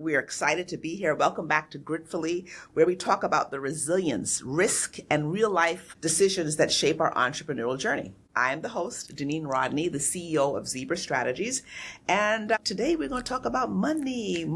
We are excited to be here. Welcome back to Gritfully, where we talk about the resilience, risk, and real-life decisions that shape our entrepreneurial journey. I am the host, Denene Rodney, the CEO of Zebra Strategies, and today we're going to talk about money.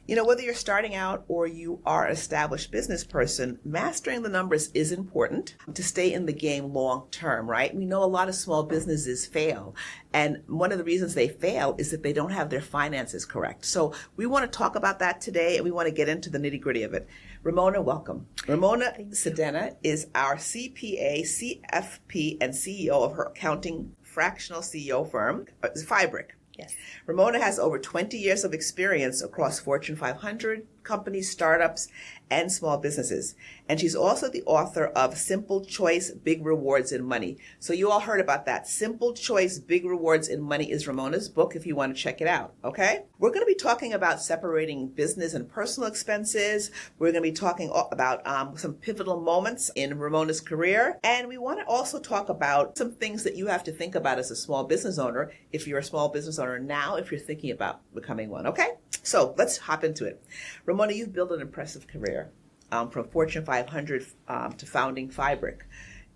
You know, whether you're starting out or you are an established business person, mastering the numbers is important to stay in the game long term, right? We know a lot of small businesses fail. And one of the reasons they fail is that they don't have their finances correct. So we want to talk about that today, and we want to get into the nitty gritty of it. Ramona, welcome. Ramona Cedeno is our CPA, CFP, and CEO of her accounting fractional CEO firm, FiBrick. Yes. Ramona has over 20 years of experience across Fortune 500 companies, startups, and small businesses. And she's also the author of Simple Choice, Big Rewards in Money. So you all heard about that. Simple Choice, Big Rewards in Money is Ramona's book if you want to check it out, okay? We're going to be talking about separating business and personal expenses. We're going to be talking about some pivotal moments in Ramona's career. And we want to also talk about some things that you have to think about as a small business owner, if you're a small business owner now, if you're thinking about becoming one, okay? So let's hop into it. Ramona, you've built an impressive career from Fortune 500 to founding FiBrick.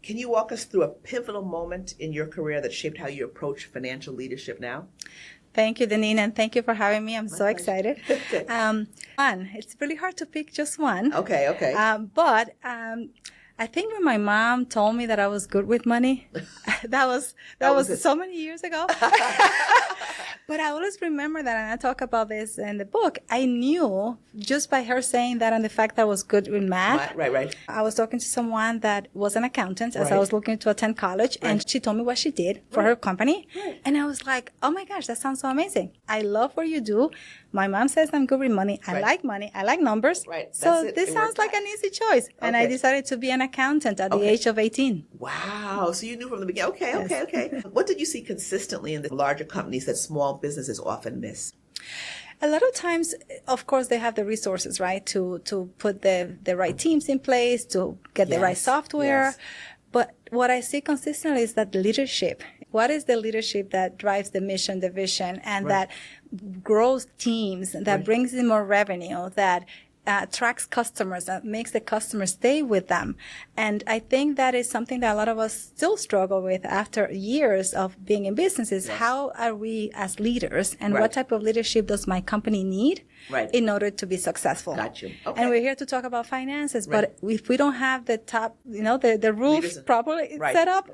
Can you walk us through a pivotal moment in your career that shaped how you approach financial leadership now? Thank you, Denene, and thank you for having me. I'm so excited. Okay. One, it's really hard to pick just one. Okay. But I think when my mom told me that I was good with money, that was so many years ago. But I always remember that, and I talk about this in the book. I knew just by her saying that and the fact that I was good with math. Right. I was talking to someone that was an accountant as I was looking to attend college, and she told me what she did for her company. Right. And I was like, oh my gosh, that sounds so amazing. I love what you do. My mom says I'm good with money. I like money. I like numbers. Right. So this sounds like an easy choice. Okay. And I decided to be an accountant at the age of 18. Wow. So you knew from the beginning. Okay. What did you see consistently in the larger companies that small businesses often miss? A lot of times, of course, they have the resources, right, to put the right teams in place, to get the right software. Yes. But what I see consistently is that leadership. What is the leadership that drives the mission, the vision, and that grows teams, that brings in more revenue, that attracts customers, that makes the customers stay with them? And I think that is something that a lot of us still struggle with after years of being in businesses. Yes. How are we as leaders, and what type of leadership does my company need in order to be successful? Got you. Okay. And we're here to talk about finances, but if we don't have the top, the roof properly set up,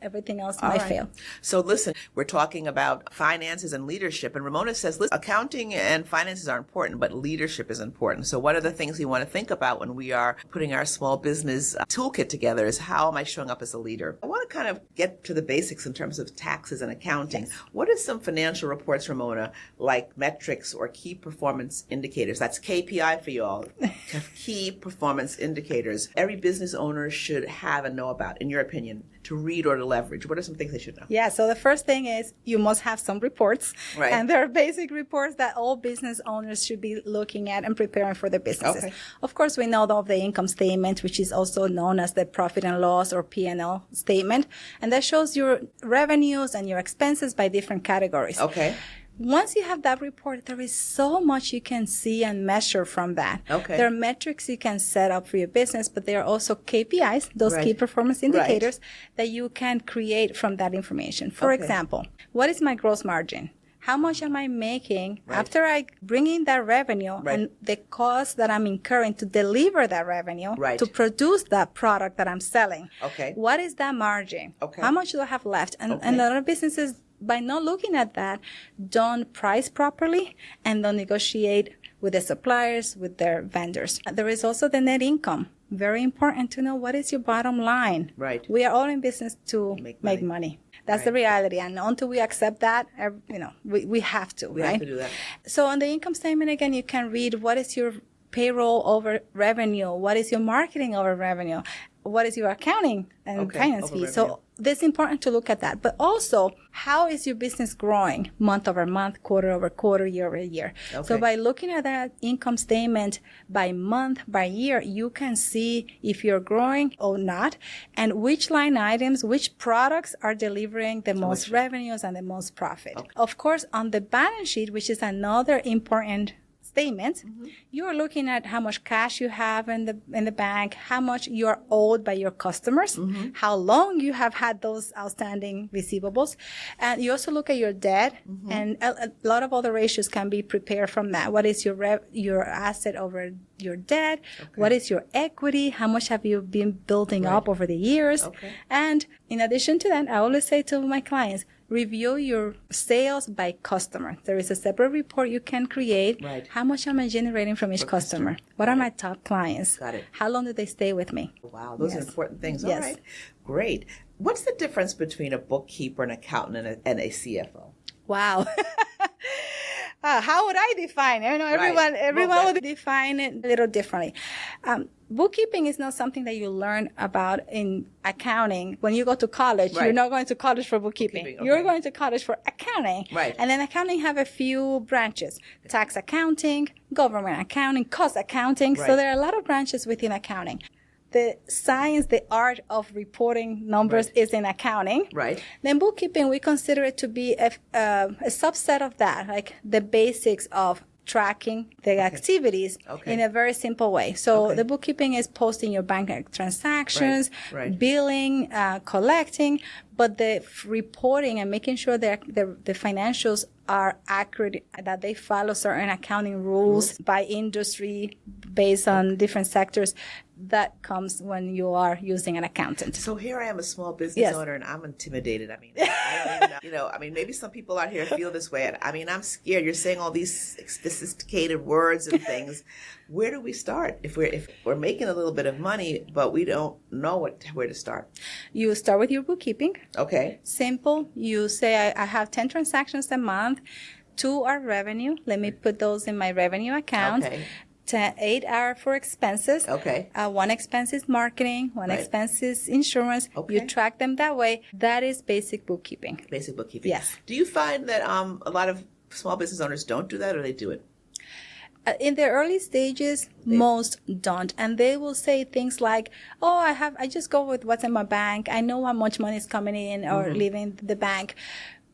everything else might fail. So listen, we're talking about finances and leadership, and Ramona says, listen, accounting and finances are important, but leadership is important. So what are the things we want to think about when we are putting our small business toolkit together is how am I showing up as a leader? I want to kind of get to the basics in terms of taxes and accounting. Yes. What are some financial reports, Ramona, like metrics or key performance indicators? That's KPI for you all. Key performance indicators. Every business owner should have and know about, in your opinion, to read or to leverage. What are some things they should know? Yeah, so the first thing is you must have some reports. Right. And there are basic reports that all business owners should be looking at and preparing for their businesses. Okay. Of course, we know of the income statement, which is also known as the profit and loss or P&L statement. And that shows your revenues and your expenses by different categories. Okay. Once you have that report, there is so much you can see and measure from that. Okay. There are metrics you can set up for your business, but there are also KPIs, those key performance indicators, that you can create from that information. For example, what is my gross margin? How much am I making after I bring in that revenue and the cost that I'm incurring to deliver that revenue, to produce that product that I'm selling? Okay. What is that margin? Okay. How much do I have left? And a lot of businesses, by not looking at that, don't price properly and don't negotiate with the suppliers, with their vendors. There is also the net income. Very important to know what is your bottom line. Right. We are all in business to make money. That's the reality. And until we accept that, we have to, We have to do that. So on the income statement, again, you can read what is your payroll over revenue, what is your marketing over revenue. what is your accounting and finance fee? So it's important to look at that. But also, how is your business growing month over month, quarter over quarter, year over year? Okay. So by looking at that income statement by month, by year, you can see if you're growing or not, and which line items, which products are delivering the most revenues and the most profit. Okay. Of course, on the balance sheet, which is another important statement, you're looking at how much cash you have in the bank, how much you're owed by your customers, how long you have had those outstanding receivables, and you also look at your debt, and a lot of other ratios can be prepared from that. What is your asset over your debt? Okay. What is your equity? How much have you been building up over the years? Okay. And in addition to that, I always say to my clients, review your sales by customer. There is a separate report you can create. Right. How much am I generating from each customer? What are my top clients? Got it. How long do they stay with me? Wow, those are important things. All right, great. What's the difference between a bookkeeper, an accountant, and a CFO? Wow. How would I define it? Everyone would define it a little differently. Bookkeeping is not something that you learn about in accounting. When you go to college, you're not going to college for bookkeeping. Okay. You're going to college for accounting. Right. And then accounting have a few branches. Tax accounting, government accounting, cost accounting. Right. So there are a lot of branches within accounting. The science, the art of reporting numbers is in accounting. Right. Then bookkeeping, we consider it to be a subset of that, like the basics of tracking the activities in a very simple way. So the bookkeeping is posting your bank transactions, billing, collecting, but the reporting and making sure that the financials are accurate, that they follow certain accounting rules by industry based on different sectors, that comes when you are using an accountant. So here I am, a small business owner, and I'm intimidated. I mean, I don't even know. I mean, maybe some people out here feel this way. I mean, I'm scared. You're saying all these sophisticated words and things. Where do we start if we're making a little bit of money, but we don't know where to start? You start with your bookkeeping. Okay. Simple. You say, I have 10 transactions a month. 2 are revenue. Let me put those in my revenue account. Okay. 8 are for expenses. Okay. 1 expense is marketing, 1 expense is insurance. Okay. You track them that way. That is basic bookkeeping. Basic bookkeeping. Yes. Do you find that a lot of small business owners don't do that, or they do it? In the early stages, most don't. And they will say things like, I just go with what's in my bank. I know how much money is coming in or leaving the bank.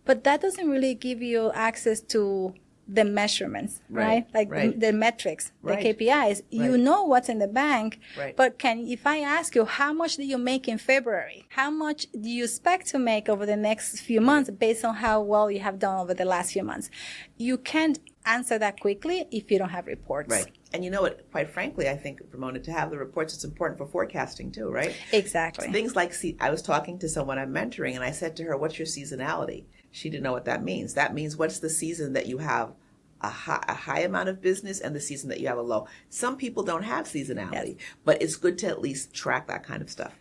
But that doesn't really give you access to the measurements, right? Like the metrics, the KPIs. You know what's in the bank, but if I ask you, how much do you make in February? How much do you expect to make over the next few months based on how well you have done over the last few months? You can't answer that quickly if you don't have reports. Right. And you know what, quite frankly, I think, Ramona, to have the reports, it's important for forecasting too, right? Exactly. Things like, I was talking to someone I'm mentoring, and I said to her, what's your seasonality? She didn't know what that means. That means what's the season that you have a high amount of business and the season that you have a low. Some people don't have seasonality, but it's good to at least track that kind of stuff.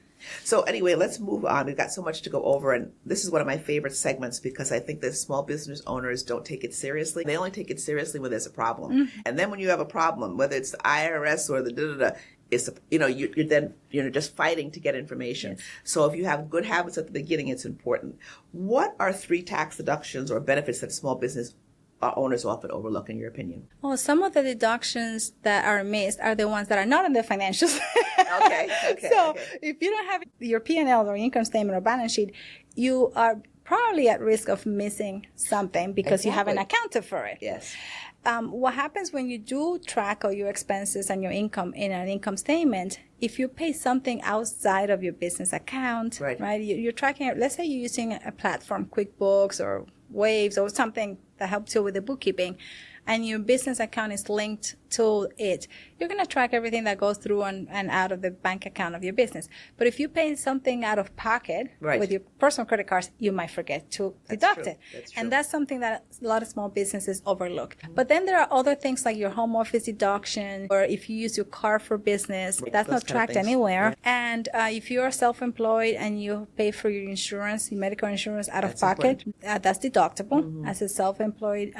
So anyway, let's move on. We've got so much to go over, and this is one of my favorite segments because I think that small business owners don't take it seriously. They only take it seriously when there's a problem. And then when you have a problem, whether it's the IRS or the it's, you're just fighting to get information. Yes. So if you have good habits at the beginning, it's important. What are 3 tax deductions or benefits that small business owners often overlook, in your opinion? Well, some of the deductions that are missed are the ones that are not in the financials. Okay. If you don't have your P&L or income statement or balance sheet, you are probably at risk of missing something because you haven't accounted for it. Yes. What happens when you do track all your expenses and your income in an income statement, if you pay something outside of your business account, right? You're tracking it. Let's say you're using a platform, QuickBooks or Waves or something that helps you with the bookkeeping, and your business account is linked to it, you're going to track everything that goes through and out of the bank account of your business. But if you pay something out of pocket with your personal credit cards, you might forget to deduct it. And that's something that a lot of small businesses overlook. But then there are other things like your home office deduction, or if you use your car for business, that's not tracked anywhere. And if you are self-employed and you pay for your insurance, your medical insurance out of pocket, that's deductible as a self-employed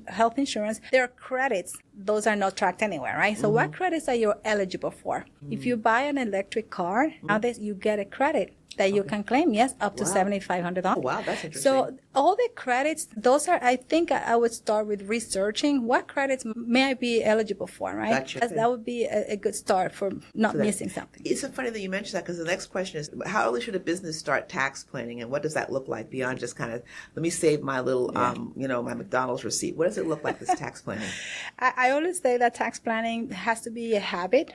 health insurance. There are credits those are not tracked anywhere, right? So what credits are you eligible for? If you buy an electric car, nowadays you get a credit that you can claim, yes, up to $7,500. Oh, wow, that's interesting. So all the credits, those are, I think I would start with researching what credits may I be eligible for, right? Gotcha. That would be a good start for not missing something. It's so funny that you mentioned that, because the next question is, how early should a business start tax planning, and what does that look like beyond just kind of, let me save my little, my McDonald's receipt? What does it look like, this tax planning? I always say that tax planning has to be a habit.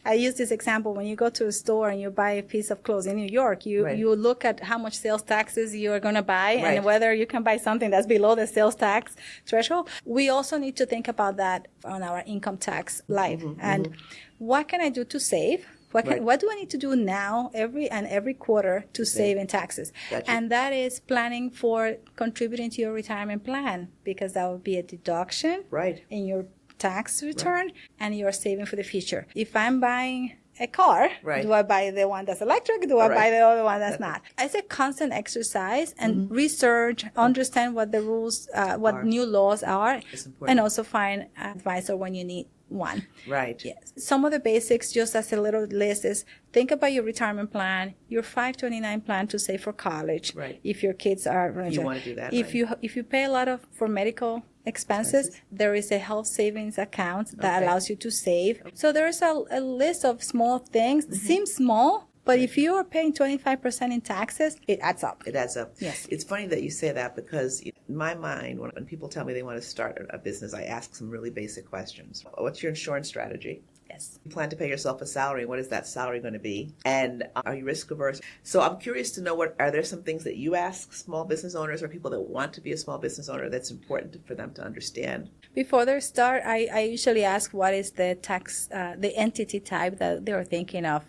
I use this example. When you go to a store and you buy a piece of clothes in New York, you look at how much sales taxes you are going to buy and whether you can buy something that's below the sales tax threshold. We also need to think about that on our income tax life. And what can I do to save? What do I need to do now every quarter to save in taxes? Gotcha. And that is planning for contributing to your retirement plan, because that would be a deduction in your tax return, and you're saving for the future. If I'm buying a car, do I buy the one that's electric? Do I buy the other one that's not? It's a constant exercise and research, understand what the rules, what new laws are, and also find an advisor when you need one. Right. Yes. Some of the basics, just as a little list, is think about your retirement plan, your 529 plan to save for college. Right. If your kids are, you want to do that. If you pay a lot for medical expenses, there is a health savings account that allows you to save. So there is a list of small things. Seems small, but if you are paying 25% in taxes, it adds up. It adds up. Yes. It's funny that you say that, because in my mind, when people tell me they want to start a business, I ask some really basic questions. What's your insurance strategy? Yes. You plan to pay yourself a salary. What is that salary going to be? And are you risk averse? So I'm curious to know, are there some things that you ask small business owners or people that want to be a small business owner that's important for them to understand? Before they start, I usually ask what is the tax, the entity type that they're thinking of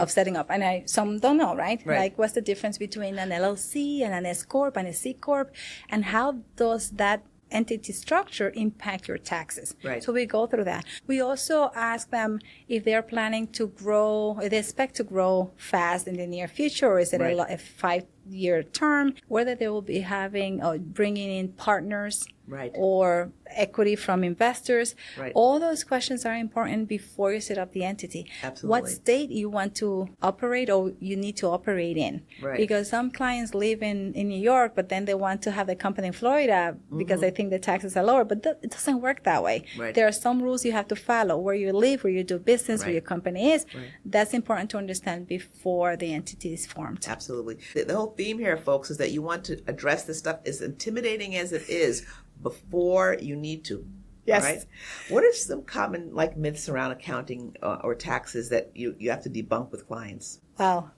setting up. And some don't know, right? Like, what's the difference between an LLC and an S Corp and a C Corp? And how does that entity structure impact your taxes? So we go through that. We also ask them if they're planning to grow, if they expect to grow fast in the near future, or is it a 5-year term, whether they will be having or bringing in partners or equity from investors. All those questions are important before you set up the entity. Absolutely. What state you want to operate or you need to operate in. Because some clients live in New York, but then they want to have the company in Florida because they think the taxes are lower, but it doesn't work that way. There are some rules you have to follow, where you live, where you do business, where your company is. That's important to understand before the entity is formed. Absolutely. The whole theme here, folks, is that you want to address this stuff, as intimidating as it is, before you need to. Yes. Right? What are some common myths around accounting or taxes that you have to debunk with clients? Well,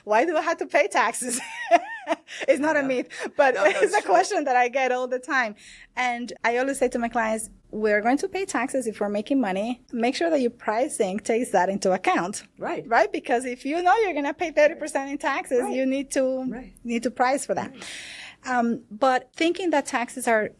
why do I have to pay taxes? It's not a myth, but it's a question that I get all the time. And I always say to my clients, we're going to pay taxes if we're making money. Make sure that your pricing takes that into account. Right? Because if you know you're going to pay 30% in taxes, you need to price for that. But thinking that taxes are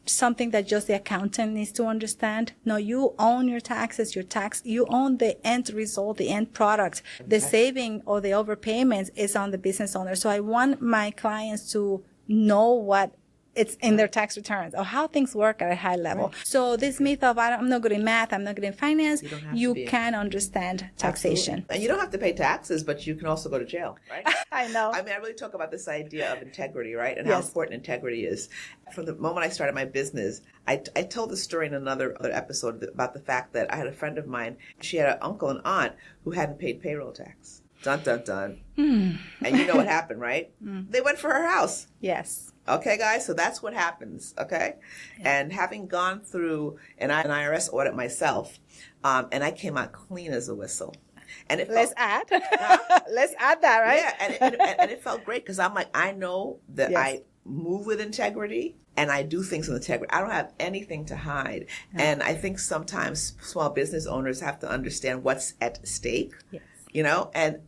something that just the accountant needs to understand. No, you own your taxes, you own the end result, the end product. The saving or the overpayments is on the business owner. So I want my clients to know what it's in their tax returns or how things work at a high level. So this myth of I'm not good in math, I'm not good in finance, you can understand taxation. Absolutely. And you don't have to pay taxes, but you can also go to jail, right? I know. I mean, I really talk about this idea of integrity, right? And how important integrity is. From the moment I started my business, I told the story in another episode about the fact that I had a friend of mine, she had an uncle and aunt who hadn't paid payroll tax. Dun, dun, dun. And you know what happened, right? They went for her house. Yes. Okay, guys, so that's what happens, okay? Yeah. And having gone through an IRS audit myself, and I came out clean as a whistle. And let's add that, right? Yeah, and it felt great, because I'm like, I know that I move with integrity and I do things with integrity. I don't have anything to hide. No. And I think sometimes small business owners have to understand what's at stake, you know? And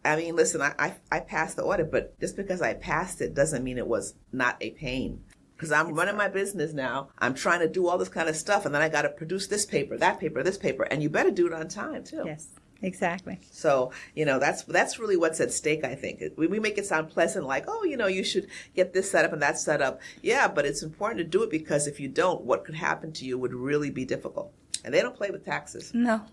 I mean, listen, I passed the audit, but just because I passed it doesn't mean it was not a pain. Because I'm running my business now. I'm trying to do all this kind of stuff, and then I got to produce this paper, that paper, this paper, and you better do it on time, too. Yes. Exactly. So, that's really what's at stake, I think. We make it sound pleasant, like, oh, you should get this set up and that set up. Yeah, but it's important to do it, because if you don't, what could happen to you would really be difficult. And they don't play with taxes. No.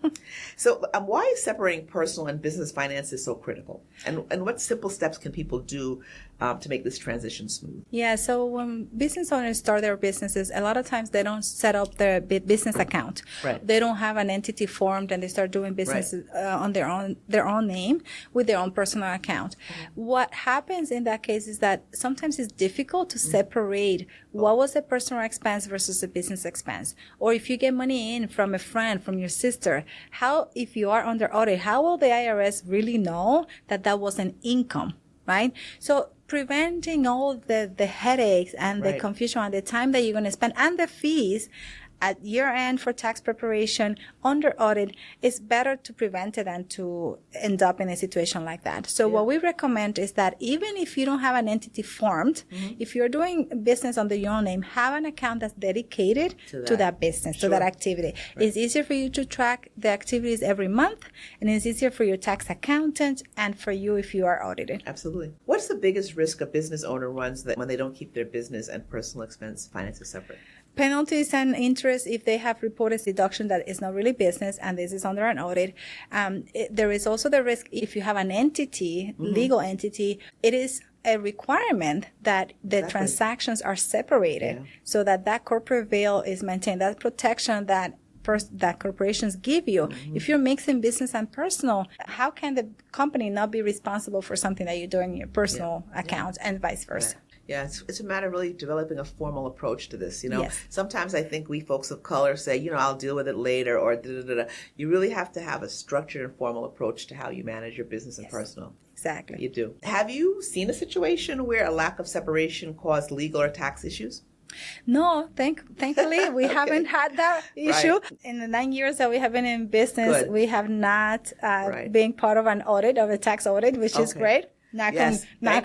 So why is separating personal and business finances so critical? And what simple steps can people do to make this transition smooth? Yeah, so when business owners start their businesses, a lot of times they don't set up their business account. Right. They don't have an entity formed, and they start doing business on their own name with their own personal account. Mm-hmm. What happens in that case is that sometimes it's difficult to separate what was a personal expense versus a business expense. Or if you get money in from a friend, from your sister, if you are under audit, how will the IRS really know that that was an income, right? So preventing all the headaches and the confusion and the time that you're going to spend and the fees at year end for tax preparation under audit, is better to prevent it than to end up in a situation like that. So what we recommend is that even if you don't have an entity formed, if you're doing business under your own name, have an account that's dedicated to that business, to that activity. Right. It's easier for you to track the activities every month, and it's easier for your tax accountant and for you if you are audited. Absolutely. What's the biggest risk a business owner runs when they don't keep their business and personal expense finances separate? Penalties and interest if they have reported deduction that is not really business and this is under an audit. There is also the risk if you have an entity, legal entity, it is a requirement that the transactions are separated so that corporate veil is maintained, that protection that corporations give you. If you're mixing business and personal, how can the company not be responsible for something that you do in your personal account and vice versa? Yeah, it's a matter of really developing a formal approach to this. Yes. Sometimes I think we folks of color say, I'll deal with it later, or da-da-da-da. You really have to have a structured and formal approach to how you manage your business and personal. Exactly. You do. Have you seen a situation where a lack of separation caused legal or tax issues? No, thankfully we haven't had that issue. In the 9 years that we have been in business, we have not been part of an audit, of a tax audit, which is great. Knock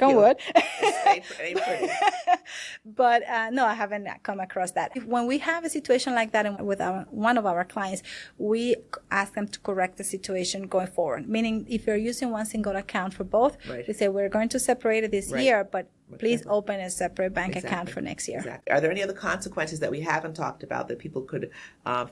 on wood. Ain't pretty. But no, I haven't come across that. When we have a situation like that with one of our clients, we ask them to correct the situation going forward. Meaning, if you're using one single account for both, we say we're going to separate it this year, but please open a separate bank account for next year. Exactly. Are there any other consequences that we haven't talked about that people could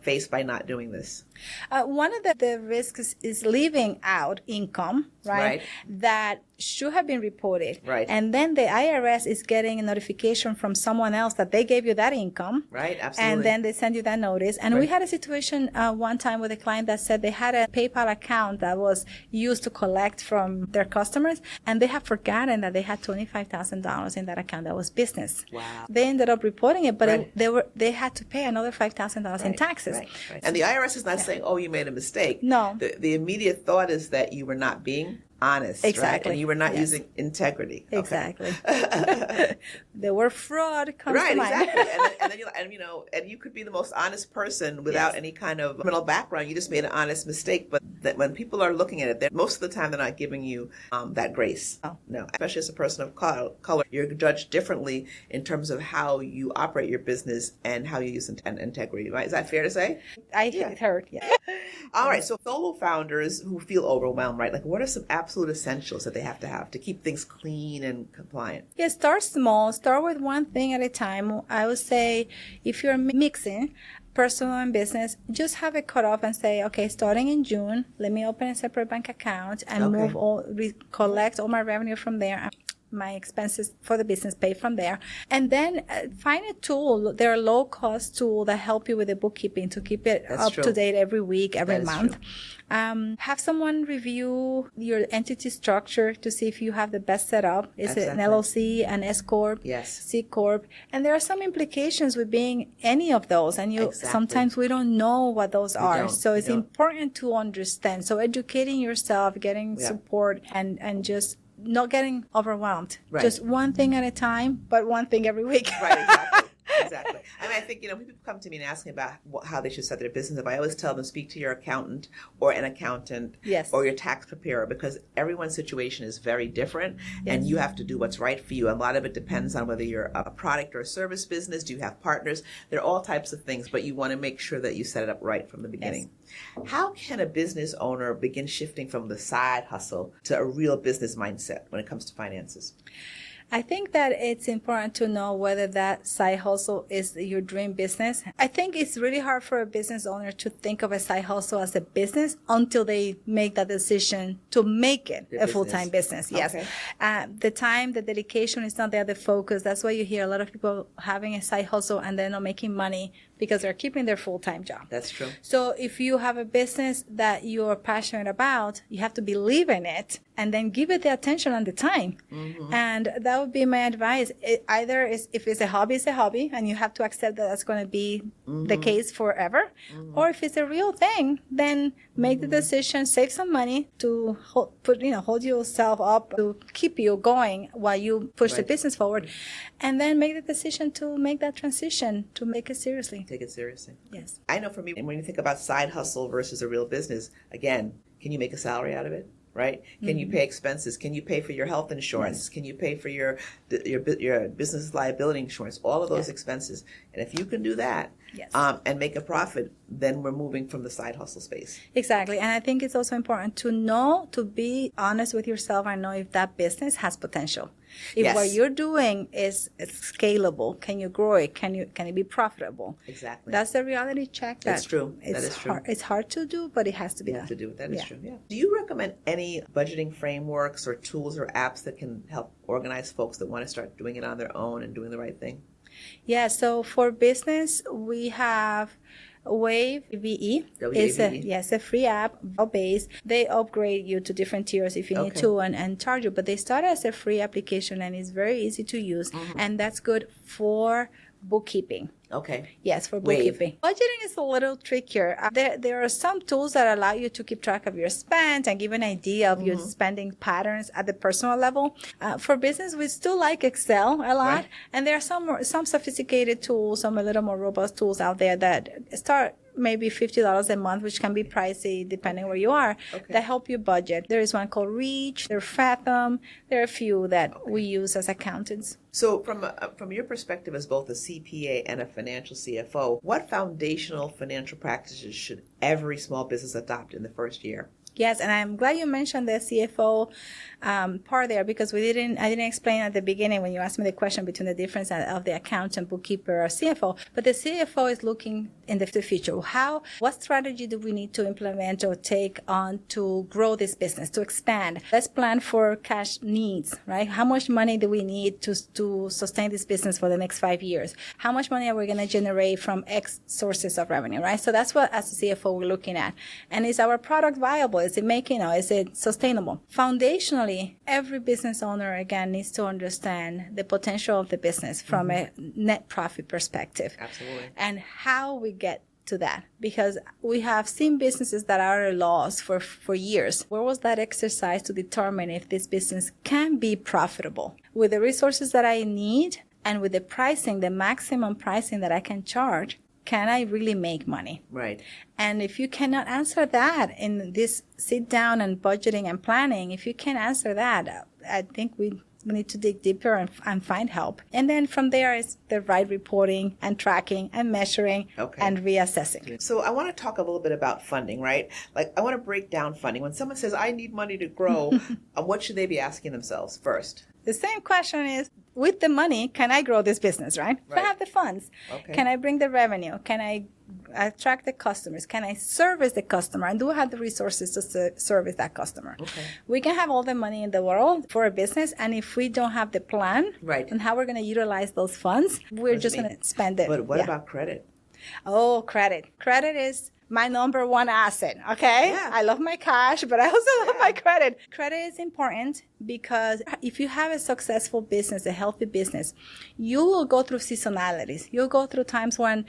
face by not doing this? One of the risks is leaving out income, right? That should have been reported. Right. And then the IRS is getting a notification from someone else that they gave you that income. Right, absolutely. And then they send you that notice. And we had a situation one time with a client that said they had a PayPal account that was used to collect from their customers, and they had forgotten that they had $25,000 in that account that was business. Wow. They ended up reporting it, but they had to pay another $5,000 in taxes. Right. And the IRS is not saying, oh, you made a mistake. No. The immediate thought is that you were not being honest, exactly. Right? And you were not using integrity. Exactly. The word fraud comes to mind. Exactly. And you could be the most honest person without any kind of criminal background. You just made an honest mistake. But that when people are looking at it, most of the time they're not giving you that grace. Oh. No, especially as a person of color, you're judged differently in terms of how you operate your business and how you use integrity. Right? Is that fair to say? I heard. Yeah. All right. So solo founders who feel overwhelmed, right? Like, what are some absolute essentials that they have to keep things clean and compliant? Yeah, start small. Start with one thing at a time. I would say if you're mixing personal and business, just have it cut off and say, okay, starting in June, let me open a separate bank account and collect all my revenue from there. My expenses for the business paid from there. And then find a tool. There are low-cost tools that help you with the bookkeeping to keep it to date every week, every month. Have someone review your entity structure to see if you have the best setup. Is it an LLC, an S Corp, C Corp? And there are some implications with being any of those. And sometimes we don't know what those are. So it's important to understand. So educating yourself, getting support, and just not getting overwhelmed. Just one thing at a time, but one thing every week. Right, exactly. Exactly. I mean, I think, when people come to me and ask me about how they should set their business up, I always tell them, speak to your accountant or an accountant or your tax preparer, because everyone's situation is very different and you have to do what's right for you. A lot of it depends on whether you're a product or a service business. Do you have partners? There are all types of things, but you want to make sure that you set it up right from the beginning. Yes. How can a business owner begin shifting from the side hustle to a real business mindset when it comes to finances? I think that it's important to know whether that side hustle is your dream business. I think it's really hard for a business owner to think of a side hustle as a business until they make that decision to make it a full-time business. Yes. Okay. The time, the dedication is not there, the focus. That's why you hear a lot of people having a side hustle and they're not making money because they're keeping their full-time job. That's true. So if you have a business that you're passionate about, you have to believe in it and then give it the attention and the time. Mm-hmm. And that would be my advice. If it's a hobby, it's a hobby, and you have to accept that that's going to be the case forever. Mm-hmm. Or if it's a real thing, then make the decision, save some money to hold yourself up, to keep you going while you push the business forward, and then make the decision to make that transition, to make it seriously. Take it seriously. Yes. I know for me, when you think about side hustle versus a real business, again, can you make a salary out of it? Right? Can you pay expenses? Can you pay for your health insurance? Yes. Can you pay for your business liability insurance? All of those expenses. And if you can do that and make a profit, then we're moving from the side hustle space. Exactly. And I think it's also important to be honest with yourself and know if that business has potential. If what you're doing is scalable, can you grow it? Can it be profitable? Exactly. That's the reality check. That's true. That is true. It's hard to do, but it has to be done. That is true. Yeah. Do you recommend any budgeting frameworks or tools or apps that can help organize folks that want to start doing it on their own and doing the right thing? Yeah. So for business, we have Wave VE. It's a free app, based. They upgrade you to different tiers if you need to and charge you. But they start as a free application and it's very easy to use. Mm-hmm. And that's good for bookkeeping. Okay. Yes, for bookkeeping. Budgeting is a little trickier. There are some tools that allow you to keep track of your spend and give an idea of your spending patterns at the personal level. For business, we still like Excel a lot. Right. And there are some sophisticated tools, some a little more robust tools out there that start maybe $50 a month, which can be pricey depending where you are, that help you budget. There is one called Reach, there's Fathom. There are a few that we use as accountants. So from your perspective as both a CPA and a financial CFO, what foundational financial practices should every small business adopt in the first year? Yes, and I'm glad you mentioned the CFO part there, because I didn't explain at the beginning when you asked me the question between the difference of the accountant, bookkeeper, or CFO. But the CFO is looking in the future. What strategy do we need to implement or take on to grow this business, to expand? Let's plan for cash needs, right? How much money do we need to sustain this business for the next 5 years? How much money are we going to generate from X sources of revenue, right? So that's what, as a CFO, we're looking at. And is our product viable? Is it is it sustainable? Foundationally, every business owner, again, needs to understand the potential of the business from a net profit perspective. Absolutely. And how we get to that, because we have seen businesses that are at a loss for years. Where was that exercise to determine if this business can be profitable? With the resources that I need and with the pricing, the maximum pricing that I can charge, can I really make money? Right. And if you cannot answer that in this sit down and budgeting and planning, if you can't answer that, I think we need to dig deeper and find help. And then from there is the right reporting and tracking and measuring and reassessing. So I want to talk a little bit about funding, right? Like, I want to break down funding. When someone says, I need money to grow, what should they be asking themselves first? The same question is, with the money, can I grow this business, right? If I have the funds, can I bring the revenue? Can I attract the customers? Can I service the customer? And do I have the resources to service that customer? We can have all the money in the world for a business, and if we don't have the plan and how we're going to utilize those funds, we're just going to spend it. But what about credit? Oh, credit. Credit is my number one asset, okay? Yeah. I love my cash, but I also love my credit. Credit is important because if you have a successful business, a healthy business, you will go through seasonalities. You'll go through times when,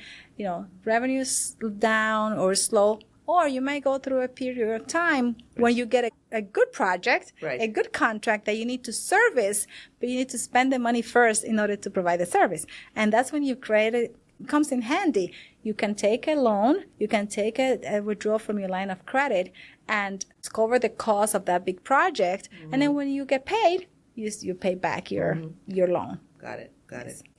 revenue is down or slow. Or you might go through a period of time when you get a good project, a good contract that you need to service, but you need to spend the money first in order to provide the service. And that's when your credit comes in handy. You can take a loan, you can take a withdrawal from your line of credit and cover the cost of that big project. And then when you get paid, you pay back your loan. Got it.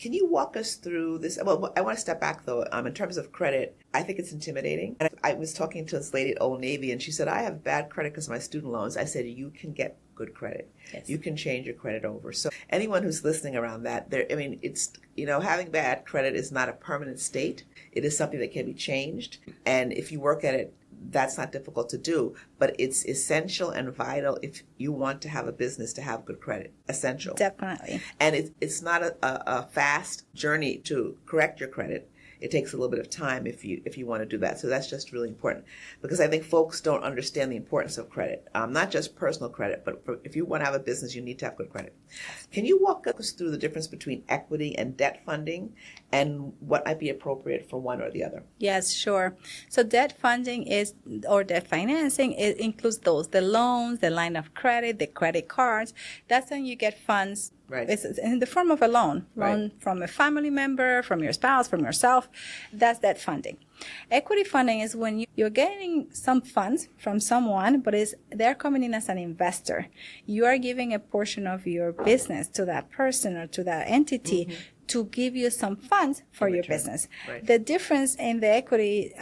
Can you walk us through this? Well, I want to step back, though. In terms of credit, I think it's intimidating. And I was talking to this lady at Old Navy, and she said, I have bad credit because of my student loans. I said, you can get good credit. Yes. You can change your credit over. So anyone who's listening around that, it's, having bad credit is not a permanent state. It is something that can be changed. And if you work at it, that's not difficult to do, but it's essential and vital if you want to have a business to have good credit. Essential. Definitely. And it's not a fast journey to correct your credit. It takes a little bit of time if you want to do that. So that's just really important, because I think folks don't understand the importance of credit, not just personal credit, but if you want to have a business, you need to have good credit. Can you walk us through the difference between equity and debt funding and what might be appropriate for one or the other? Yes, sure. So debt funding or debt financing, it includes the loans, the line of credit, the credit cards. That's when you get funds. Right. It's in the form of a loan from a family member, from your spouse, from yourself. That's debt funding. Equity funding is when you're getting some funds from someone, but they're coming in as an investor. You are giving a portion of your business to that person or to that entity to give you some funds for your business. Right. The difference in the equity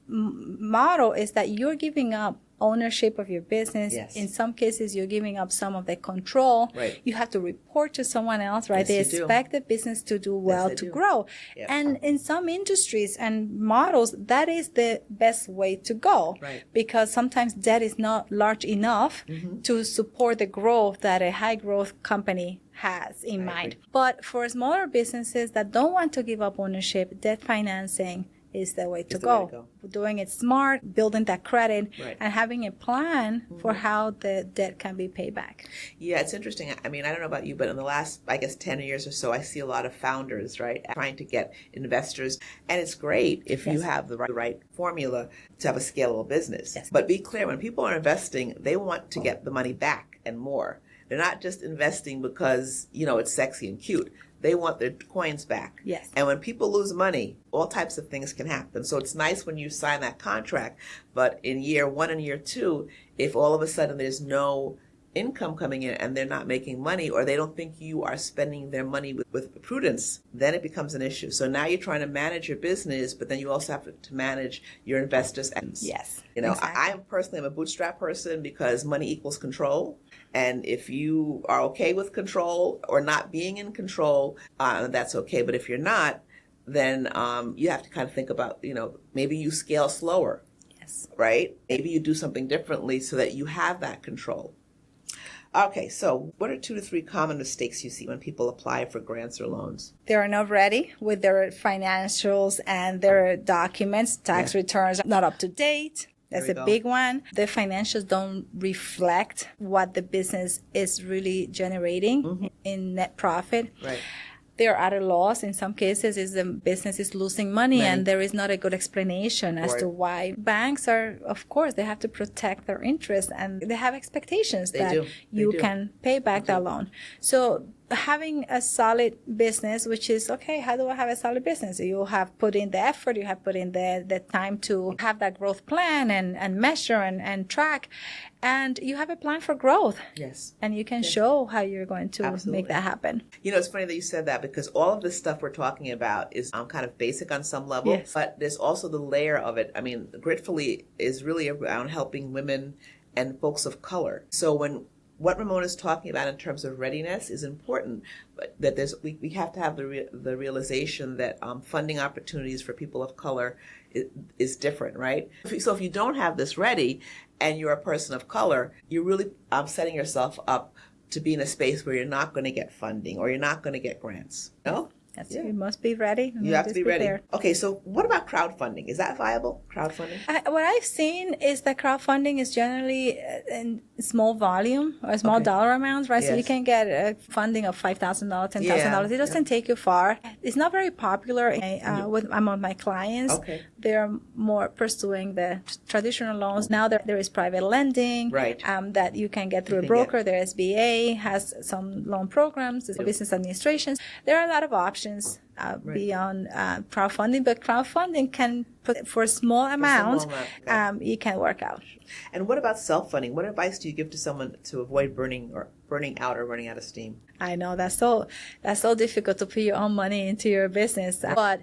model is that you're giving up ownership of your business. Yes. In some cases, you're giving up some of the control. Right. You have to report to someone else, right? Yes, they expect the business to do well, to grow. Yep. And in some industries and models, that is the best way to go. Right. Because sometimes debt is not large enough to support the growth that a high growth company has in mind. But for smaller businesses that don't want to give up ownership, debt financing is the way to go. Doing it smart, building that credit, and having a plan for how the debt can be paid back. Yeah, it's interesting. I mean, I don't know about you, but in the last, 10 years or so, I see a lot of founders, trying to get investors. And it's great if you have the right formula to have a scalable business. Yes. But be clear, when people are investing, they want to get the money back and more. They're not just investing because, it's sexy and cute. They want their coins back. Yes. And when people lose money, all types of things can happen. So it's nice when you sign that contract, but in year 1 and year 2, if all of a sudden there's no income coming in and they're not making money, or they don't think you are spending their money with prudence, then it becomes an issue. So now you're trying to manage your business, but then you also have to manage your investors' ends. Yes. Exactly. I personally am a bootstrap person because money equals control. And if you are okay with control or not being in control, that's okay. But if you're not, then you have to kind of think about, maybe you scale slower. Yes. Right? Maybe you do something differently so that you have that control. Okay, so what are 2 to 3 common mistakes you see when people apply for grants or loans? They are not ready with their financials and their documents, tax returns not up to date. That's a big one. The financials don't reflect what the business is really generating in net profit. Right. They are at a loss. In some cases, the business is losing money and there is not a good explanation as to why. Banks are, of course, they have to protect their interests and they have expectations that you can pay back that loan. So having a solid business, which is, okay, how do I have a solid business? You have put in the effort, you have put in the time to have that growth plan and measure and track, and you have a plan for growth. Yes. And you can show how you're going to make that happen. It's funny that you said that, because all of this stuff we're talking about is kind of basic on some level, but there's also the layer of it. I mean, Gritfully is really around helping women and folks of color. So what Ramona's talking about in terms of readiness is important, but that we have to have the realization that funding opportunities for people of color is different, right? So if you don't have this ready and you're a person of color, you're really setting yourself up to be in a space where you're not going to get funding or you're not going to get grants. No? Yes, you must be ready. You have to be ready. Okay, so what about crowdfunding? Is that viable, crowdfunding? What I've seen is that crowdfunding is generally in small volume or small dollar amounts, right? Yes. So you can get a funding of $5,000, $10,000. It doesn't take you far. It's not very popular among my clients. Okay. They're more pursuing the traditional loans. Now there is private lending that you can get through a broker. The SBA has some loan programs, business administrations. There are a lot of options beyond crowdfunding, but crowdfunding can put for small amounts, it can work out. And what about self-funding? What advice do you give to someone to avoid burning out or running out of steam? I know that's so difficult to put your own money into your business, but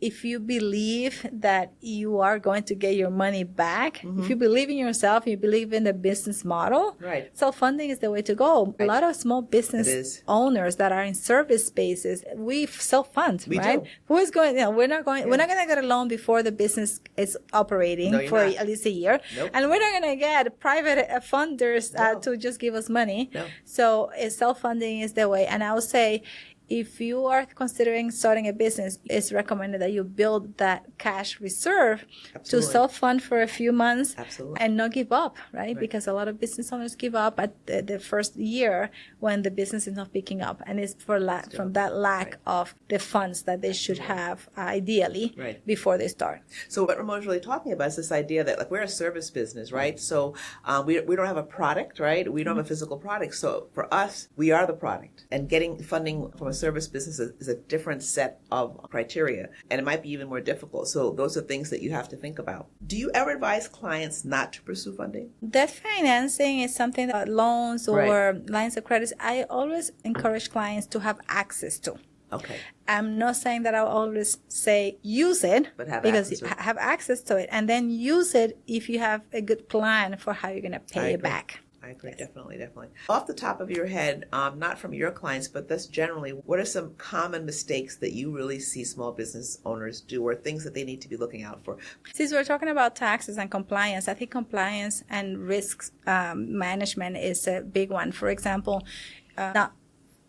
if you believe that you are going to get your money back, if you believe in yourself, you believe in the business model, self-funding is the way to go. A lot of small business owners that are in service spaces, we self-fund, right? Do. Who is going, we're not going to get a loan before the business is operating for at least a year. Nope. And we're not going to get private funders to just give us money. No. So self-funding is the way. And I would say, if you are considering starting a business, it's recommended that you build that cash reserve to self-fund for a few months and not give up, right? Because a lot of business owners give up at the first year when the business is not picking up. And it's from that lack of the funds that they should have ideally before they start. So what Ramona's really talking about is this idea that we're a service business, right? So we don't have a product, right? We don't have a physical product. So for us, we are the product. And getting funding from a service business is a different set of criteria, and it might be even more difficult. So those are things that you have to think about. Do you ever advise clients not to pursue funding? Debt financing is something that loans or lines of credit, I always encourage clients to have access to. Okay. I'm not saying that I'll always say use it, but have access to it, and then use it if you have a good plan for how you're going to pay it back. I agree. Yes. Definitely. Off the top of your head, not from your clients, but that's generally, what are some common mistakes that you really see small business owners do, or things that they need to be looking out for? Since we're talking about taxes and compliance, I think compliance and risk management is a big one. For example, not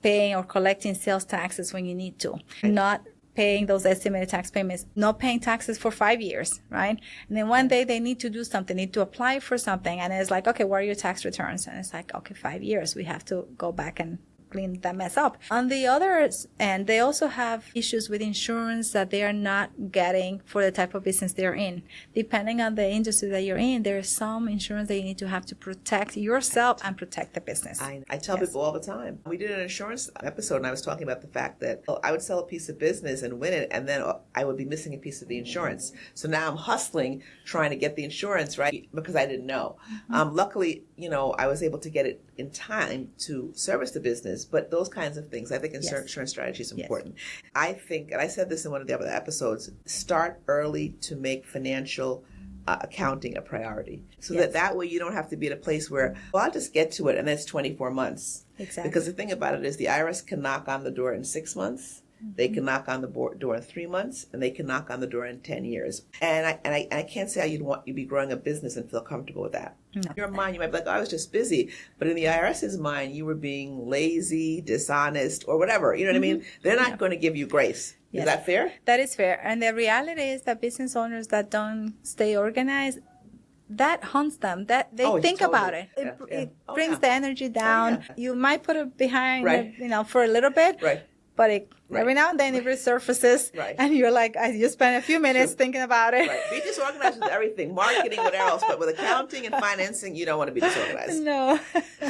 paying or collecting sales taxes when you need to, not paying those estimated tax payments, not paying taxes for 5 years, right? And then one day they need to do something, need to apply for something. And it's like, okay, what are your tax returns? And it's like, okay, 5 years. We have to go back and clean that mess up. On the other end, they also have issues with insurance that they are not getting for the type of business they're in. Depending on the industry that you're in, there is some insurance that you need to have to protect yourself and protect the business. I tell people all the time. We did an insurance episode, and I was talking about the fact that I would sell a piece of business and win it, and then I would be missing a piece of the insurance. So now I'm hustling, trying to get the insurance, right, because I didn't know. Luckily, I was able to get it in time to service the business, but those kinds of things, I think insurance strategy is important. Yes. I think, and I said this in one of the other episodes, start early to make financial accounting a priority. So that way you don't have to be at a place where, I'll just get to it and it's 24 months. Exactly. Because the thing about it is the IRS can knock on the door in 6 months. They can knock on the door in 3 months, and they can knock on the door in 10 years. And I can't say how you'd be growing a business and feel comfortable with that. No. In your mind, you might be like, I was just busy. But in the IRS's mind, you were being lazy, dishonest, or whatever. You know what I mean? They're not going to give you grace. Yes. Is that fair? That is fair. And the reality is that business owners that don't stay organized, that haunts them. That they think about it. It brings the energy down. You might put it behind, for a little bit. Right. But every now and then it resurfaces, and you're like, you spend a few minutes thinking about it. Right. Be disorganized with everything, marketing, whatever else, but with accounting and financing, you don't want to be disorganized. No.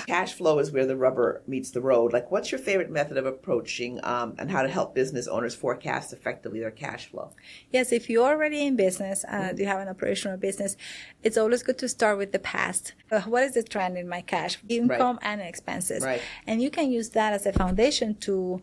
Cash flow is where the rubber meets the road. Like, what's your favorite method of approaching and how to help business owners forecast effectively their cash flow? Yes, if you're already in business, you have an operational business, it's always good to start with the past. What is the trend in my cash, income and expenses? Right. And you can use that as a foundation to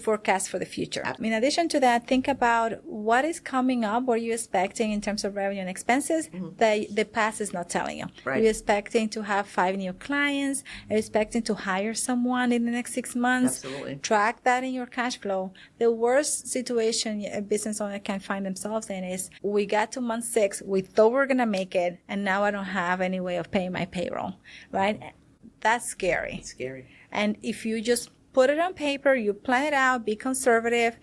forecast for the future. In addition to that, think about what is coming up, what are you expecting in terms of revenue and expenses that the past is not telling you. Right. Are you expecting to have 5 new clients? Are you expecting to hire someone in the next 6 months? Absolutely. Track that in your cash flow. The worst situation a business owner can find themselves in is, we got to month 6, we thought we were going to make it, and now I don't have any way of paying my payroll, right? That's scary. It's scary. And if you just put it on paper, you plan it out, be conservative,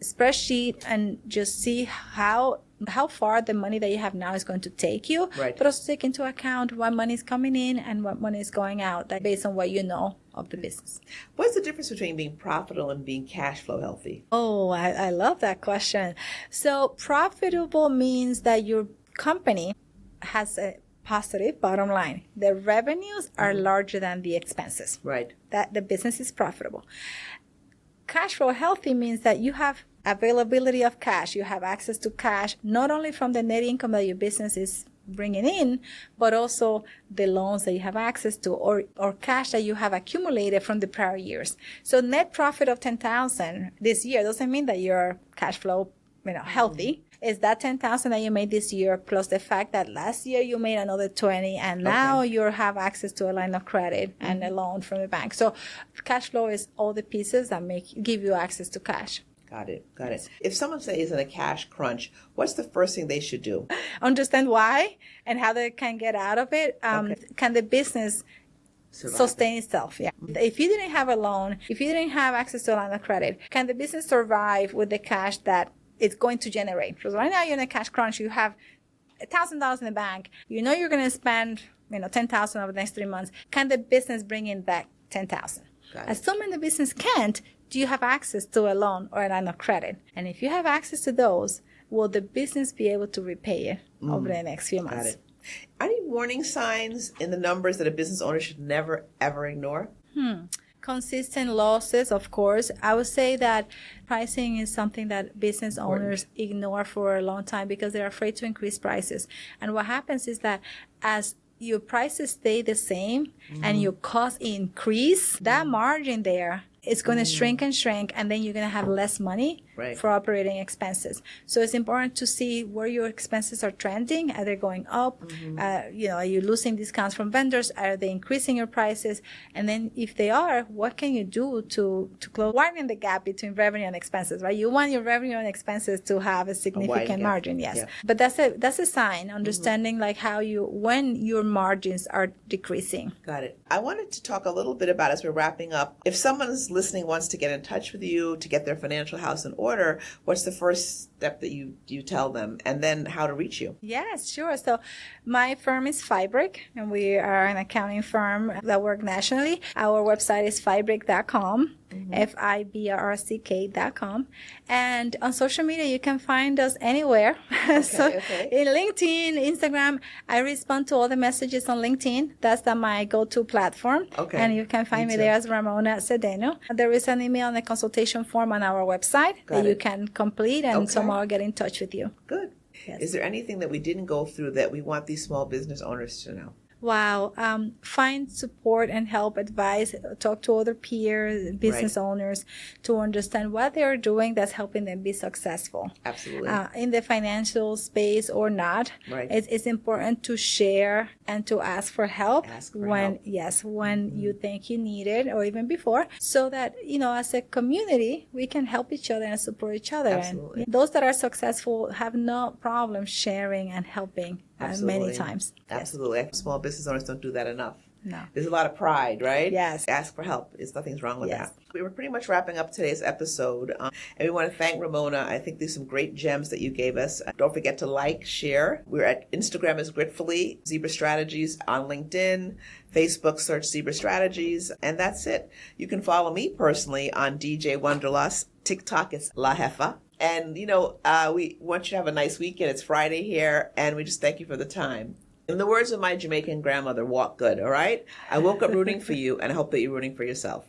spreadsheet, and just see how far the money that you have now is going to take you. Right. But also take into account what money is coming in and what money is going out, that based on what you know of the business. What's the difference between being profitable and being cash flow healthy? Oh, I love that question. So profitable means that your company has a positive bottom line. The revenues are larger than the expenses. Right. That the business is profitable. Cash flow healthy means that you have availability of cash. You have access to cash, not only from the net income that your business is bringing in, but also the loans that you have access to, or cash that you have accumulated from the prior years. So net profit of $10,000 this year doesn't mean that you're cash flow, healthy. Is that $10,000 that you made this year, plus the fact that last year you made another $20,000, and now you have access to a line of credit and a loan from the bank. So cash flow is all the pieces that give you access to cash. Got it. If someone is in a cash crunch, what's the first thing they should do? Understand why and how they can get out of it. Can the business sustain itself? Yeah. If you didn't have a loan, if you didn't have access to a line of credit, can the business survive with the cash that it's going to generate? Because right now you're in a cash crunch. You have $1,000 in the bank. You know you're going to spend $10,000 over the next 3 months. Can the business bring in that $10,000? Assuming the business can't, do you have access to a loan or a line of credit? And if you have access to those, will the business be able to repay it over the next few months? Got it. Any warning signs in the numbers that a business owner should never, ever ignore? Consistent losses, of course. I would say that pricing is something that business owners ignore for a long time because they're afraid to increase prices. And what happens is that as your prices stay the same and your costs increase, that margin there is going to shrink, and then you're going to have less money for operating expenses. So it's important to see where your expenses are trending. Are they going up? Are you losing discounts from vendors? Are they increasing your prices? And then if they are, what can you do to close, widen the gap between revenue and expenses, right? You want your revenue and expenses to have a significant margin, yes. Yeah. But that's a sign, understanding like when your margins are decreasing. Got it. I wanted to talk a little bit about, as we're wrapping up, if someone's listening wants to get in touch with you to get their financial house in order, what's the first step that you tell them, and then how to reach you? Yes, sure. So my firm is FiBrick, and we are an accounting firm that works nationally. Our website is fibrick.com. FIBRCK.com. And on social media, you can find us anywhere. In LinkedIn, Instagram, I respond to all the messages on LinkedIn. That's my go-to platform. And you can find me there as Ramona Cedeno. There is an email and a consultation form on our website that you can complete, and someone will get in touch with you. Good. Yes. Is there anything that we didn't go through that we want these small business owners to know? Wow. Find support and help, advice, talk to other peers, business owners to understand what they're doing that's helping them be successful. Absolutely. In the financial space or not. It's important to share and to ask for help when you think you need it, or even before, so that, as a community, we can help each other and support each other. Absolutely. And those that are successful have no problem sharing and helping. Many times. Absolutely. Yes. Small business owners don't do that enough. No. There's a lot of pride, right? Yes. Ask for help. Nothing's wrong with that. We were pretty much wrapping up today's episode. And we want to thank Ramona. I think there's some great gems that you gave us. Don't forget to like, share. We're at Instagram as Gritfully, Zebra Strategies, on LinkedIn, Facebook, search Zebra Strategies. And that's it. You can follow me personally on DJ Wonderlust. TikTok is La Jefa. And, we want you to have a nice weekend. It's Friday here, and we just thank you for the time. In the words of my Jamaican grandmother, walk good, all right? I woke up rooting for you, and I hope that you're rooting for yourself.